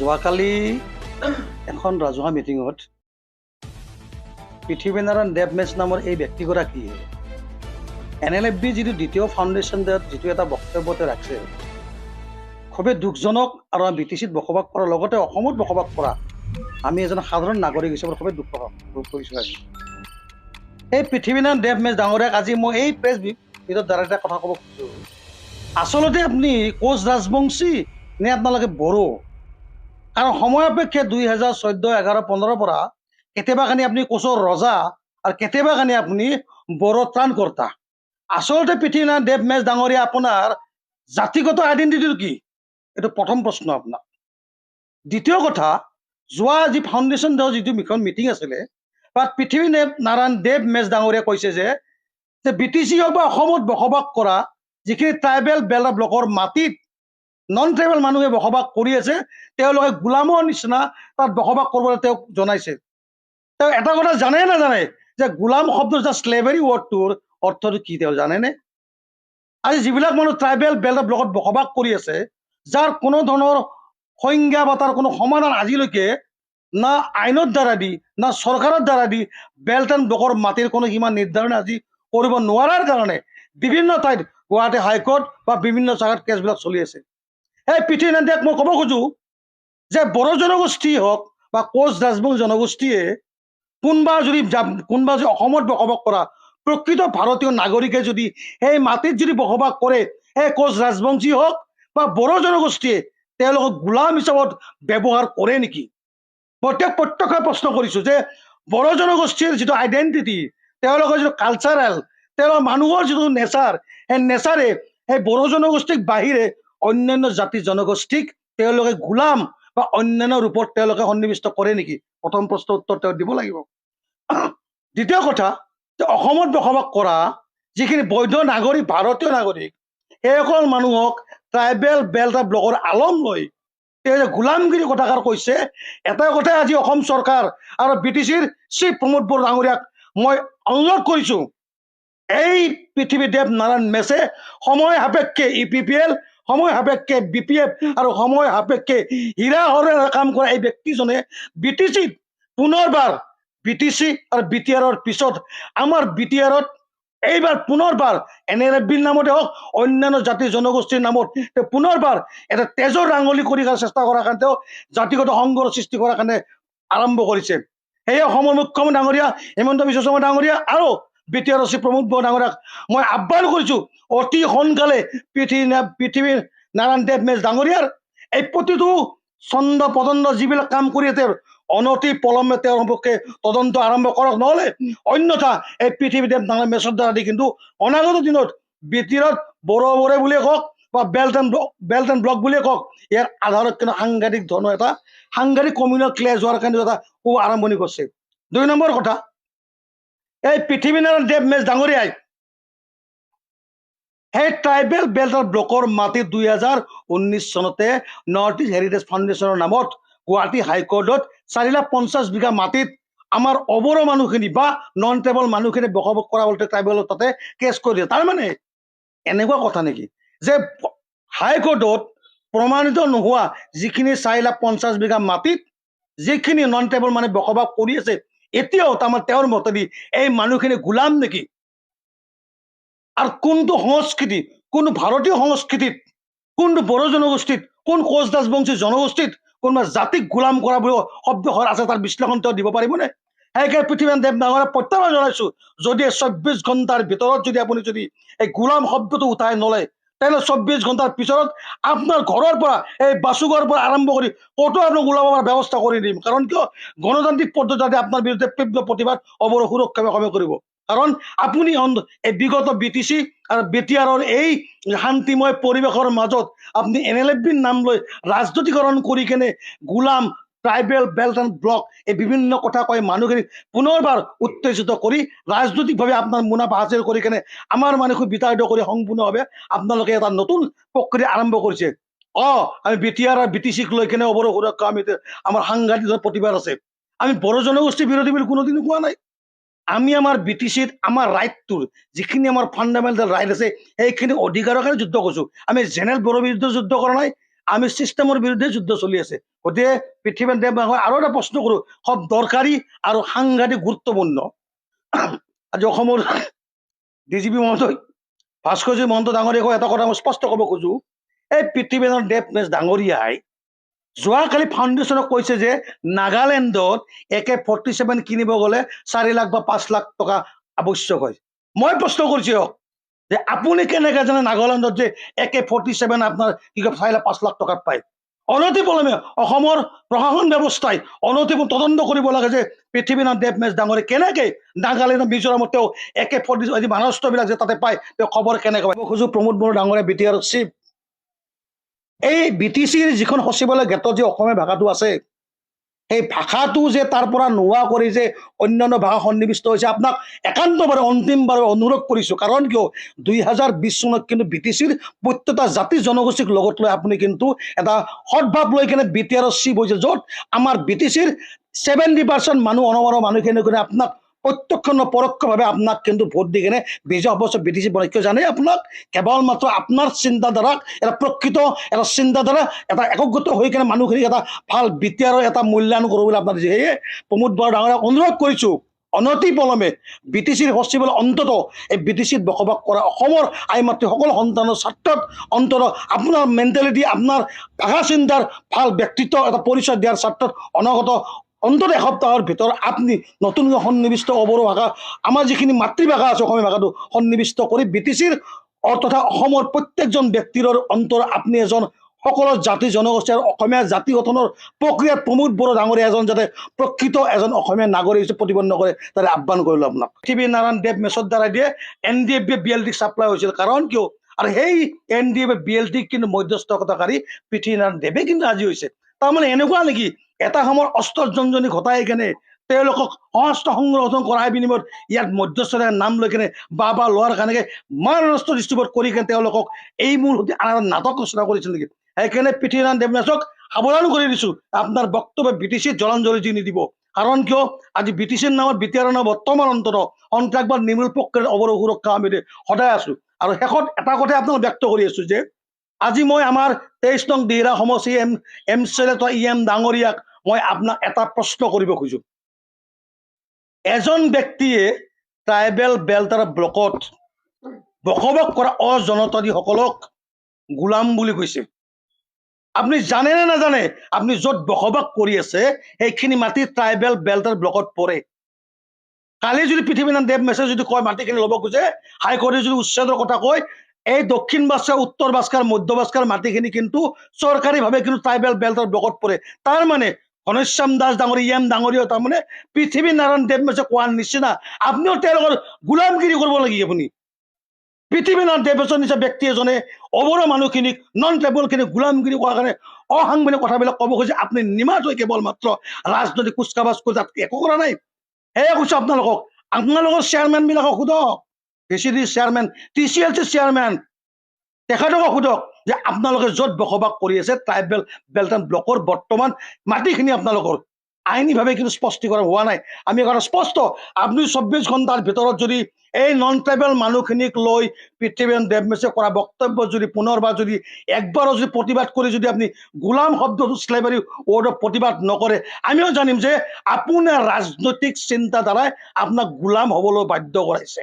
যোৱাকালি এখন ৰাজহুৱা মিটিঙত পৃথ্বীনাৰায়ণ দেৱমেশ নামৰ এই ব্যক্তিগৰাকীয়ে NLFB যিটো দ্বিতীয় ফাউণ্ডেশ্যন যিটো এটা বক্তব্যতে ৰাখিছে খুবেই দুখজনক আৰু BTCত বসবাস কৰাৰ লগতে অসমত বসবাস কৰা আমি এজন সাধাৰণ নাগৰিক হিচাপে খুবেই দুখ কৰিছোঁ। এই পৃথ্বীনাৰায়ণ দেৱমেশ ডাঙৰীয়াক আজি মই এই প্ৰেছ মিটৰ দ্বাৰা এটা কথা ক'ব খুজিছোঁ। আচলতে আপুনি কোচ ৰাজবংশী নে আপোনালোকে বড়ো? কাৰণ সময় অপেক্ষে 2014, 11, 15 পৰা কেতিয়াবা কানি আপুনি কোচৰ ৰজা আৰু কেতিয়াবা কানি আপুনি বড়ো ত্ৰাণকৰ্তা। আচলতে পৃথ্বীনাৰায়ণ দেৱমেশ ডাঙৰীয়া আপোনাৰ জাতিগত আইডেণ্টিটিটো কি? এইটো প্ৰথম প্ৰশ্ন আপোনাৰ। দ্বিতীয় কথা, যোৱা যি ফাউণ্ডেশ্যন যিটো মিটিং আছিলে তাত পৃথ্বীনাৰায়ণ দেৱমেশ ডাঙৰীয়া কৈছে যে BTC হওক বা অসমত বসবাস কৰা যিখিনি ট্ৰাইবেল বেল্ট ব্লকৰ মাটিত নন ট্ৰাইবেল মানুহে বসবাস কৰি আছে তেওঁলোকে গোলামৰ নিচিনা তাত বসবাস কৰিবলৈ তেওঁক জনাইছে। তেওঁ এটা কথা জানে নাজানে যে গোলাম শব্দৰ যে স্লেভাৰী ৱৰ্ডটোৰ অৰ্থটো কি তেওঁ জানেনে? আজি যিবিলাক মানুহ ট্ৰাইবেল বেল্ট ব্লকত বসবাস কৰি আছে যাৰ কোনো ধৰণৰ সংজ্ঞা বা তাৰ কোনো সমাধান আজিলৈকে না আইনৰ দ্বাৰা দি না চৰকাৰৰ দ্বাৰা দি বেল্ট এণ্ড ব্লকৰ মাটিৰ কোনো সীমা নিৰ্ধাৰণ আজি কৰিব নোৱাৰাৰ কাৰণে বিভিন্ন ঠাইত গুৱাহাটী হাইকোৰ্ট বা বিভিন্ন জাগাত কেছবিলাক চলি আছে। এই পৃথ্বীনাৰায়ণ দেৱক মই ক'ব খোজো যে বড়ো জনগোষ্ঠী হওক বা কোচ ৰাজবংশী জনগোষ্ঠীয়ে কোনোবা যদি অসমত বসবাস কৰা প্ৰকৃত ভাৰতীয় নাগৰিকে যদি সেই মাটিত যদি বসবাস কৰে সেই কোচ ৰাজবংশী হওক বা বড়ো জনগোষ্ঠীয়ে তেওঁলোকক গোলাম হিচাপত ব্যৱহাৰ কৰে নেকি? মই তেওঁক প্ৰত্যক্ষভাৱে প্ৰশ্ন কৰিছোঁ যে বড়ো জনগোষ্ঠীৰ যিটো আইডেণ্টিটি, তেওঁলোকৰ যিটো কালচাৰেল, তেওঁলোকৰ মানুহৰ যিটো নেচাৰ, সেই নেচাৰে সেই বড়ো জনগোষ্ঠীক বাহিৰে অন্যান্য জাতি জনগোষ্ঠীক তেওঁলোকে গোলাম বা অন্যান্য ৰূপত তেওঁলোকে সন্নিৱিষ্ট কৰে নেকি? প্ৰথম প্ৰশ্নৰ উত্তৰ তেওঁ দিব লাগিব। দ্বিতীয় কথা, যে অসমত বসবাস কৰা যিখিনি বৈধ নাগৰিক, ভাৰতীয় নাগৰিক, সেইসকল মানুহক ট্ৰাইবেল বেল্ট ব্লকৰ আলম লৈ তেওঁ যে গোলামগিৰি কথাষাৰ কৈছে, এটা কথাই আজি অসম চৰকাৰ আৰু BTCৰ শ্ৰী প্ৰমোদ বড়ো ডাঙৰীয়াক মই অনুৰোধ কৰিছোঁ, এই পৃথ্বীনাৰায়ণ মেশে সময় সাপেক্ষে EPPL, সময় সাপেক্ষে BPF আৰু সময় সাপেক্ষে হীৰা হৰেৰে কাম কৰা এই ব্যক্তিজনে BTCত পুনৰবাৰ BTC আৰু BTRৰ পিছত আমাৰ BTRত এইবাৰ পুনৰবাৰ NLFBৰ নামতে হওক অন্যান্য জাতি জনগোষ্ঠীৰ নামত পুনৰবাৰ এটা তেজৰ ৰাঙলী কৰি চেষ্টা কৰাৰ কাৰণে তেওঁ জাতিগত সংঘৰ সৃষ্টি কৰাৰ কাৰণে আৰম্ভ কৰিছে। সেয়ে অসমৰ মুখ্যমন্ত্ৰী ডাঙৰীয়া হিমন্ত বিশ্ব শৰ্মা ডাঙৰীয়া আৰু BTR শ্ৰী প্ৰমোদ বড়ো ডাঙৰীয়াক মই আহ্বান কৰিছোঁ, অতি সোনকালে পৃথ্বীনাৰায়ণ দেৱমেশ ডাঙৰীয়াৰ এই প্ৰতিটো ছন্দ পদন্দ যিবিলাক কাম কৰি তেওঁৰ অনতি পলমে তেওঁৰ সম্পৰ্কে তদন্ত আৰম্ভ কৰক, নহ'লে অন্যথা এই পৃথ্বীনাৰায়ণ মেশৰ দ্বাৰা দি কিন্তু অনাগত দিনত BTRত বড়ো বুলিয়ে কওক বা বেল্ট এণ্ড ব্লক বুলিয়ে কওক, ইয়াৰ আধাৰত কিন্তু সাংঘাতিক ধৰণৰ এটা সাংঘাতিক কমিউনেল ক্লেশ হোৱাৰ কাৰণে এটা আৰম্ভণি কৰিছে। 2 নম্বৰ কথা, এই পৃথ্বীনাৰায়ণ দেৱমেশ ডাঙৰীয়াই সেই ট্ৰাইবেল বেল্ট ব্লকৰ মাটি 2019 চনতে নৰ্থ ইষ্ট হেৰিটেজ ফাউণ্ডেশ্যনৰ নামত গুৱাহাটী হাইকোৰ্টত 450 বিঘা মাটিত আমাৰ অবড়ো মানুহখিনি বা নন ট্ৰাইবেল মানুহখিনি বসবাস কৰা বুলি ট্ৰাইবেলৰ তাতে কেছ কৰি দিয়ে। তাৰমানে এনেকুৱা কথা নেকি যে হাইকোৰ্টত প্ৰমাণিত নোহোৱা যিখিনি 450 বিঘা মাটিত যিখিনি নন ট্ৰাইবেল মানুহে বসবাস কৰি আছে এতিয়াও তাৰমানে তেওঁৰ মতেদি এই মানুহখিনি গোলাম নেকি? আৰু কোনটো সংস্কৃতি, কোনটো ভাৰতীয় সংস্কৃতিত, কোনটো বড়ো জনগোষ্ঠীত, কোন কোচ ৰাজবংশী জনগোষ্ঠীত কোনোবা জাতিক গোলাম কৰা বুলি শব্দ আছে তাৰ বিশ্লেষণ তেওঁ দিব পাৰিবনে? সেইকাৰণে পৃথ্বীনাৰায়ণ দেৱ ডাঙৰীয়াক প্ৰত্যাহ্বান জনাইছোঁ, যদি 24 ঘণ্টাৰ ভিতৰত যদি আপুনি যদি এই গোলাম শব্দটো উঠাই নলয় তেনেহ'লে 24 ঘণ্টাৰ পিছত আপোনাৰ ঘৰৰ পৰা এই বাচুগড়ৰ পৰা আৰম্ভ কৰি ক'তো আপোনাক ওলাবৰ ব্যৱস্থা কৰি দিম। কাৰণ কিয়? গণতান্ত্ৰিক পদ্ধতিতে আপোনাৰ বিৰুদ্ধে তীব্ৰ প্ৰতিবাদ অৱৰো সুৰক্ষামে কৰিব। কাৰণ আপুনি এই বিগত BTC আৰু BTRৰ এই শান্তিময় পৰিৱেশৰ মাজত আপুনি NLFBৰ নাম লৈ ৰাজনীতিকৰণ কৰি কেনে গোলাম, ট্ৰাইবেল বেল্ট এণ্ড ব্লক এই বিভিন্ন কথা কৈ মানুহখিনি পুনৰবাৰ উত্তেজিত কৰি ৰাজনৈতিকভাৱে আপোনাৰ মুনাফা হাসিল কৰি কেনে আমাৰ মানুহক বিতাড়িত কৰি সম্পূৰ্ণভাৱে আপোনালোকে এটা নতুন প্ৰক্ৰিয়া আৰম্ভ কৰিছে। আমি BTR আৰু BTCক লৈ কেনে অৱৰো সুৰক্ষা আমি আমাৰ সাংঘাতিক প্ৰতিবাদ আছে। আমি বড়ো জনগোষ্ঠী বিৰোধী বুলি কোনোদিন কোৱা নাই। আমি আমাৰ BTCত আমাৰ ৰাইটটোৰ যিখিনি আমাৰ ফাণ্ডামেণ্টেল ৰাইট আছে সেইখিনি অধিকাৰৰ কাৰণে যুদ্ধ কৰিছোঁ। আমি জেনেৰেল বড়ো বিৰুদ্ধে যুদ্ধ কৰা নাই, আমি চিষ্টেমৰ বিৰুদ্ধে যুদ্ধ চলি আছে গতিকে পৃথিৱীৰ দেৱ আৰু এটা প্ৰশ্ন কৰোঁ খুব দৰকাৰী আৰু সাংঘাতিক গুৰুত্বপূৰ্ণ আজি অসমৰ ডিজিপি মহোদয় ভাস্কৰজী মহন্ত ডাঙৰীয়াক এটা কথা মই স্পষ্ট ক'ব খোজো এই পৃথিৱীৰ দেৱ মেছ ডাঙৰীয়াই যোৱাকালি ফাউণ্ডেশ্যনক কৈছে যে নাগালেণ্ডত AK-47 কিনিব গ'লে 4 লাখ বা 5 লাখ টকা আৱশ্যক হয় মই প্ৰশ্ন কৰিছোঁ যে আপুনি কেনেকৈ জানে নাগালেণ্ডত যে AK-47 আপোনাৰ কি কয় 4 লাখ 5 লাখ টকাত পায় অনতিপলমে অসমৰ প্ৰশাসন ব্যৱস্থাই অনতিপলমে তদন্ত কৰিব লাগে যে পৃথিৱীনাথ দেৱ মেছ ডাঙৰে কেনেকৈ নাগালেণ্ডৰ মিজোৰামত তেওঁ AK-47 মানস্ত্ৰবিলাক যে তাতে পায় তেওঁ খবৰ কেনেকৈ পাব খোজো প্ৰমোদ বড়ো ডাঙৰে BTR চিফ এই BTCৰ যিখন সচিবালয় গেটত যে অসমীয়া ভাষাটো আছে এই ভাষাটো যে তাৰ পৰা নোহোৱা কৰি যে অন্যান্য ভাষা সন্নিৱিষ্ট হৈছে আপোনাক একান্তভাৱে অন্তিমবাৰে অনুৰোধ কৰিছোঁ কাৰণ কিয় 2020 চনত কিন্তু BTCৰ প্ৰত্যেকটা জাতি জনগোষ্ঠীক লগত লৈ আপুনি কিন্তু এটা সদভাৱ লৈ কেনে BTR চিফ হৈছে য'ত আমাৰ BTCৰ 70% মানুহ অনমৰ মানুহখিনি কৰি আপোনাক প্ৰত্যক্ষ পৰোক্ষভাৱে আপোনাক কিন্তু ভোট দি কেনে বিজয় অৱশ্যে BTC বনাই কিয় জানে আপোনাক কেৱল মাত্ৰ আপোনাৰ চিন্তাধাৰাক এটা প্ৰকৃত এটা চিন্তাধাৰা এটা একগত হৈ কেনে মানুহখিনিক এটা ভাল BTR এটা মূল্যায়ন কৰোঁ বুলি আপোনাৰ সেয়ে প্ৰমোদ বড়ো ডাঙৰীয়াক অনুৰোধ কৰিছোঁ অনতিপলমে BTCৰ সচিবালয় অন্তত এই BTCত বসবাস কৰা অসমৰ আই মাতৃ সকলো সন্তানৰ স্বাৰ্থত অন্তত আপোনাৰ মেণ্টেলিটি আপোনাৰ ভাষা চিন্তাৰ ভাল ব্যক্তিত্ব এটা পৰিচয় দিয়াৰ স্বাৰ্থত অনাগত অন্তত এসপ্তাহৰ ভিতৰত আপুনি নতুনকৈ সন্নিৱিষ্ট অবড়ো ভাষা আমাৰ যিখিনি মাতৃভাষা আছে অসমীয়া ভাষাটো সন্নিৱিষ্ট কৰি BTCৰ তথা অসমৰ প্ৰত্যেকজন ব্যক্তিৰ অন্তৰ আপুনি এজন সকলো জাতি জনগোষ্ঠী আৰু অসমীয়া জাতি গঠনৰ প্ৰক্ৰিয়াত প্ৰমোদ বড়ো ডাঙৰীয়া এজন যাতে প্ৰকৃত এজন অসমীয়া নাগৰিক হিচাপে প্ৰতিপন্ন কৰে তাৰে আহ্বান কৰিলোঁ আপোনাক পৃথিৱীনাৰায়ণ দেৱ মেছৰ দ্বাৰা দিয়ে NDFB BLT ছাপ্লাই হৈছিল কাৰণ কিয় আৰু সেই NDFB BLT কিন্তু মধ্যস্থতাকাৰী পৃথিৱীনাৰায়ণ দেৱে কিন্তু আজি হৈছে তাৰমানে এনেকুৱা নেকি এটা সময়ৰ অস্ত্ৰজনজনী ঘটাই কেনে তেওঁলোকক অস্ত্ৰ সংৰক্ষণ কৰাৰ বিনিময়ত ইয়াত মধ্যস্থতাৰ নাম লৈ কেনে বা লোৱাৰ কাৰণে মাৰণাস্ত্ৰ ডিষ্ট্ৰিবিউট কৰি কেনে তেওঁলোকক এই মূল নাটক ৰচনা কৰিছিল নেকি সেইকাৰণে পৃথিৱীনাৰায়ণ দেৱ মেছক সাৱধান কৰি দিছোঁ আপোনাৰ বক্তব্য BTCত জলাঞ্জলি দি নিদিব কাৰণ কিয় আজি BTCৰ নামত BTR নাম বৰ্তমান অন্তত সন্ত্ৰাসবাদ নিৰ্মূল প্ৰক্ৰিয়াত অবড়ো সুৰক্ষা আমি সদায় আছোঁ আৰু শেষত এটা কথাই আপোনাক ব্যক্ত কৰি আছোঁ যে আজি মই আমাৰ 23 নং দিহিৰা সমষ্টি MCLA EM ডাঙৰীয়াক মই আপোনাক এটা প্ৰশ্ন কৰিব খোজো এজন ব্যক্তিয়ে ট্ৰাইবেল বেল্ট আৰু ব্লকত বসবাস কৰা অজনতাদীসকলক গোলাম বুলি কৈছে আপুনি জানে নে নাজানে আপুনি য'ত বসবাস কৰি আছে সেইখিনি মাটি ট্ৰাইবেল বেল্ট আৰু ব্লকত পৰে কালি যদি পৃথিৱীনাথ দেৱ মেছে যদি কয় মাটিখিনি ল'ব খোজে হাইকোৰ্টে যদি উচ্ছেদৰ কথা কয় এই দক্ষিণ বাস্কাৰ উত্তৰ বাস্কাৰ মধ্য বাস্কাৰ মাটিখিনি কিন্তু চৰকাৰীভাৱে কিন্তু ট্ৰাইবেল বেল্ট আৰু ব্লকত পৰে তাৰ মানে ঘনশ্যাম দাস ডাঙৰীয়া EM ডাঙৰীয়া তাৰমানে পৃথিৱীনাৰায়ণ দেৱ মেছে কোৱাৰ নিচিনা আপুনিও তেওঁলোকৰ গোলামগিৰি কৰিব লাগে আপুনি পৃথিৱীনাথ দেৱ মেছৰ নিচিনা ব্যক্তি এজনে অবড়ো মানুহখিনিক নন ট্ৰাইবেলখিনিক গোলামগিৰি কৰাৰ কাৰণে অসাংবিধানিক কথাবিলাক ক'ব খুজিছে আপুনি নিমাত হৈ কেৱল মাত্ৰ ৰাজনৈতিক কুচকাবাজ কৰি তাত একো কৰা নাই সেয়ে কৈছোঁ আপোনালোকৰ চেয়াৰমেনবিলাকক সোধক VCD চেয়াৰমেন TCLC চেয়াৰমেন তেখেতক সোধক যে আপোনালোকে য'ত বসবাস কৰি আছে ট্ৰাইবেল বেল্ট এণ্ড ব্লকৰ বৰ্তমান মাটিখিনি আপোনালোকৰ আইনীভাৱে কিন্তু স্পষ্টীকৰণ হোৱা নাই আমি কথা স্পষ্ট আপুনি 24 ঘণ্টাৰ ভিতৰত যদি এই নন ট্ৰাইবেল মানুহখিনিক লৈ পৃথিৱীনাৰায়ণ দেৱ মেছে কৰা বক্তব্য যদি পুনৰবাৰ যদি একবাৰো যদি প্ৰতিবাদ কৰি যদি আপুনি গোলাম শব্দটো স্লেভাৰী ৱৰ্ডত প্ৰতিবাদ নকৰে আমিও জানিম যে আপোনাৰ ৰাজনৈতিক চিন্তাধাৰাই আপোনাক গোলাম হ'বলৈ বাধ্য কৰাইছে